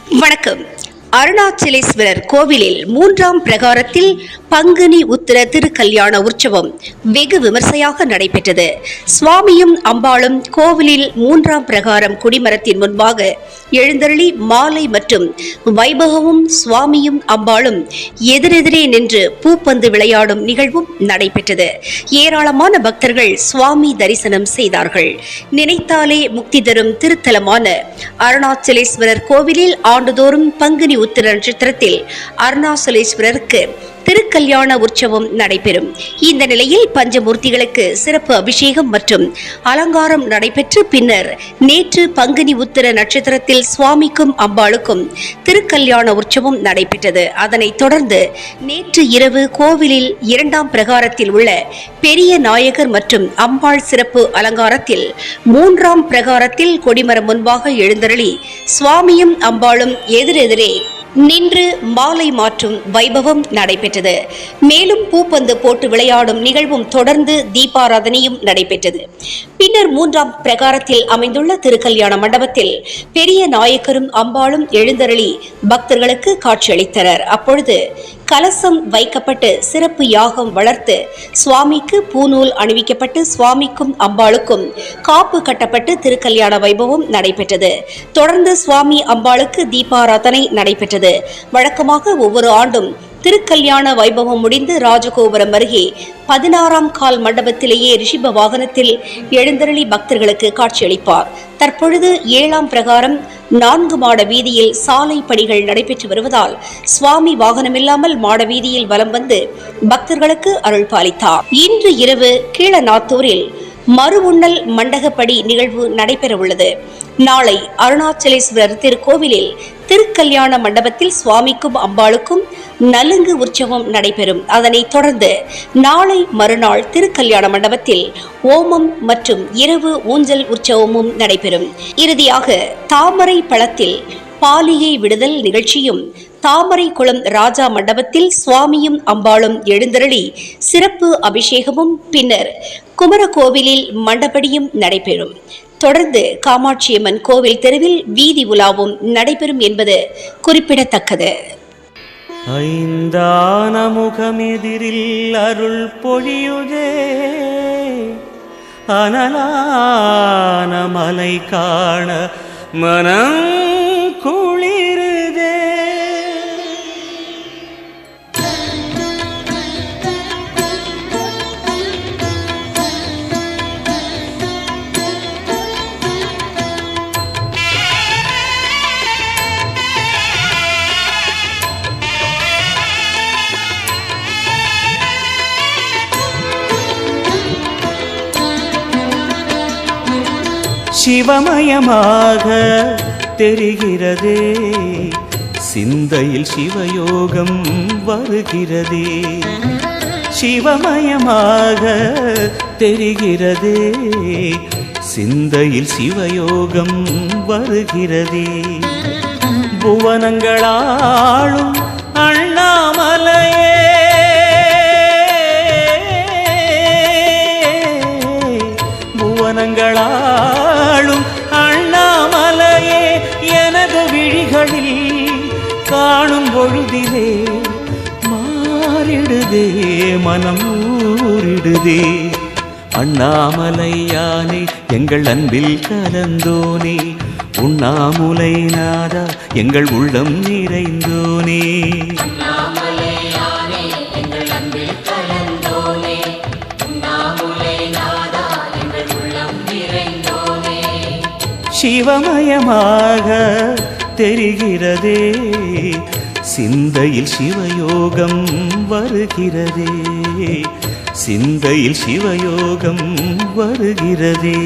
வணக்கம். அருணாச்சலேஸ்வரர் கோவிலில் 3ஆம் பிரகாரத்தில் பங்குனி உத்திர திருக்கல்யாண உற்சவம் வெகு விமர்சையாக நடைபெற்றது. சுவாமியும் அம்பாளும் கோவிலில் 3ஆம் பிரகாரம் குடிமரத்தின் முன்பாக எழுந்தருளி மாலை மற்றும் வைபவமும் சுவாமியும் அம்பாளும் எதிரெதிரே நின்று பூப்பந்து விளையாடும் நிகழ்வும் நடைபெற்றது. ஏராளமான பக்தர்கள் சுவாமி தரிசனம் செய்தார்கள். நினைத்தாலே முக்தி தரும் திருத்தலமான அருணாச்சலேஸ்வரர் கோவிலில் ஆண்டுதோறும் பங்குனி உத்திர நட்சத்திரத்தில் அருணாச்சலேஸ்வரருக்கு திருக்கல்யாண உற்சவம் நடைபெறும். இந்த நிலையில் பஞ்சமூர்த்திகளுக்கு சிறப்பு அபிஷேகம் மற்றும் அலங்காரம் நடைபெற்று பின்னர் நேற்று பங்குனி உத்திர நட்சத்திரத்தில் சுவாமிக்கும் அம்பாளுக்கும் திருக்கல்யாண உற்சவம் நடைபெற்றது. அதனைத் தொடர்ந்து நேற்று இரவு கோவிலில் 2ஆம் பிரகாரத்தில் உள்ள பெரிய நாயகர் மற்றும் அம்பாள் சிறப்பு அலங்காரத்தில் 3ஆம் பிரகாரத்தில் கொடிமரம் முன்பாக எழுந்தருளி சுவாமியும் அம்பாளும் எதிரெதிரே நின்று மாலை மாற்றும் வைபவம் நடைபெற்றது. மேலும் பூப்பந்து போட்டு விளையாடும் நிகழ்வும் தொடர்ந்து தீபாராதனையும் நடைபெற்றது. பின்னர் 3ஆம் பிரகாரத்தில் அமைந்துள்ள திருக்கல்யாண மண்டபத்தில் பெரிய நாயக்கரும் அம்பாளும் எழுந்தருளி பக்தர்களுக்கு காட்சியளித்தனர். அப்பொழுது கலசம் வைக்கப்பட்டு சிறப்பு யாகம் வளர்த்து சுவாமிக்கு பூநூல் அணிவிக்கப்பட்டு சுவாமிக்கும் அம்பாளுக்கும் காப்பு கட்டப்பட்டு திருக்கல்யாண வைபவம் நடைபெற்றது. தொடர்ந்து சுவாமி அம்பாளுக்கு தீபாராதனை நடைபெற்றது. வழக்கமாக ஒவ்வொரு ஆண்டும் திருக்கல்யாண வைபவம் முடிந்து ராஜகோபுரம் அருகே 16ஆம் கால் மண்டபத்திலேயே ரிஷிப வாகனத்தில் எழுந்தருளி பக்தர்களுக்கு காட்சியளிப்பார். தற்பொழுது 7ஆம் பிரகாரம் 4 மாட வீதியில் சாலை பணிகள் நடைபெற்று வருவதால் சுவாமி வாகனமில்லாமல் மாட வீதியில் வலம் வந்து பக்தர்களுக்கு அருள் பாலித்தார். இன்று இரவு கீழநாத்தூரில் மறு உண்ணல் மண்டகப்படி நிகழ்வு நடைபெற உள்ளது. நாளை அருணாச்சலேஸ்வரர் திருக்கோவிலில் திருக்கல்யாண மண்டபத்தில் சுவாமிக்கும் அம்பாளுக்கும் நலுங்கு உற்சவம் நடைபெறும். அதனைத் தொடர்ந்து நாளை மறுநாள் திருக்கல்யாண மண்டபத்தில் ஓமம் மற்றும் இரவு ஊஞ்சல் உற்சவமும் நடைபெறும். இறுதியாக தாமரை பழத்தில் பாலியை விடுதல் நிகழ்ச்சியும் தாமரை குளம் ராஜா மண்டபத்தில் சுவாமியும் அம்பாளும் எழுந்தருளி சிறப்பு அபிஷேகமும் பின்னர் குமரகோவிலில் மண்டபடியும் நடைபெறும். தொடர்ந்து காமாட்சியம்மன் கோவில் தெருவில் வீதி உலாவும் நடைபெறும் என்பது குறிப்பிடத்தக்கது. ஐந்தான முகமெதிரில் அருள் பொழியுதே, அனலான மலை காண மனம் குளிருதே. சிவமயமாக தெரிகிறதே, சிந்தையில் சிவயோகம் வருகிறதே. சிவமயமாக தெரிகிறதே, சிந்தையில் சிவயோகம் வருகிறதே. புவனங்களாளும் அண்ணாமலையே, புவனங்களாளும் அண்ணாமலையே, எனது விழிகளில் காணும் பொழுதிலே மாறிடுதே, மனம் ஊறிடுதே. அண்ணாமலையானே எங்கள் அன்பில் கலந்தோனே, உண்ணாமுலை நாதா எங்கள் உள்ளம் நிறைந்தோனே. சிவமயமாக தெரிகிறதே, சிந்தையில் சிவயோகம் வருகிறதே, சிந்தையில் சிவயோகம் வருகிறதே.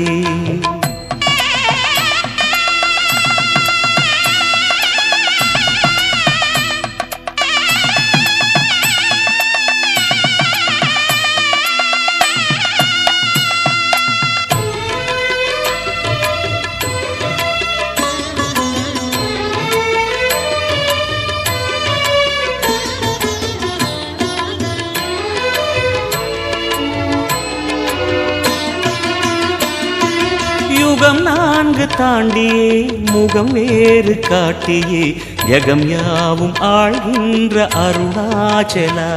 தாண்டியே முகம் வேறு காட்டியே யகம் யாவும் ஆழ்கின்ற அருணாச்சலா.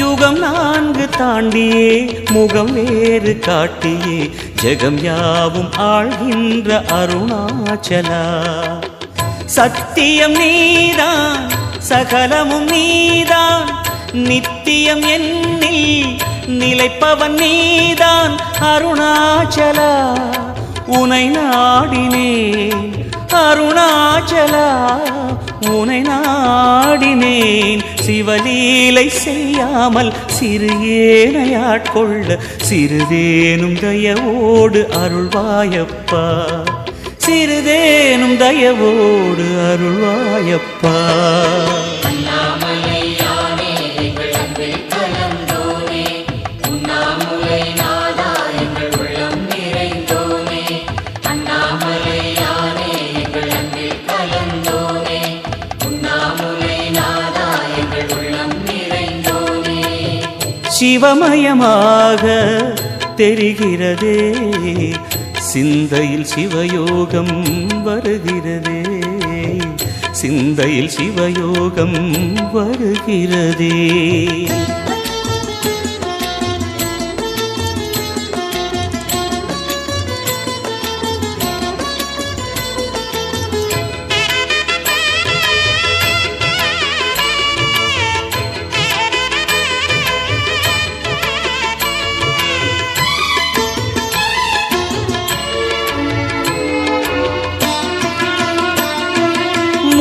யுகம் 4 தாண்டியே முகம் வேறு காட்டியே ஜெகம் யாவும் ஆழ்கின்ற அருணாச்சலா. சத்தியம் நீதான் சகலமும் நீதான் நித்தியம் என்னில் நிலைப்பவன் நீதான் அருணாச்சலா. உனை நாடினேன் அருணாச்சலா, உனை நாடினேன். சிவலீலை செய்யாமல் சிறு ஏனையாட்கொள்ள சிறிதேனும் தயவோடு அருள்வாயப்பா, சிறிதேனும் தயவோடு அருள்வாயப்பா. சிவமயமாக தெரிகிறதே சிந்தையில் சிவயோகம் வருகிறதே, சிந்தையில் சிவயோகம் வருகிறதே.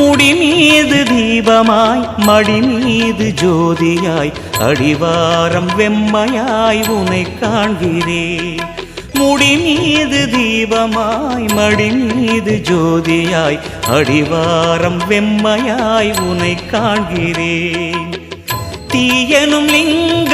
முடி மீது தீபமாய் மடி மீது ஜோதியாய் அடிவாரம் வெம்மையாய் உனை காண்கிறேன். முடி மீது தீபமாய் மடி மீது ஜோதியாய் அடிவாரம் வெம்மையாய் உனை காண்கிறேன். தீயனும் லிங்க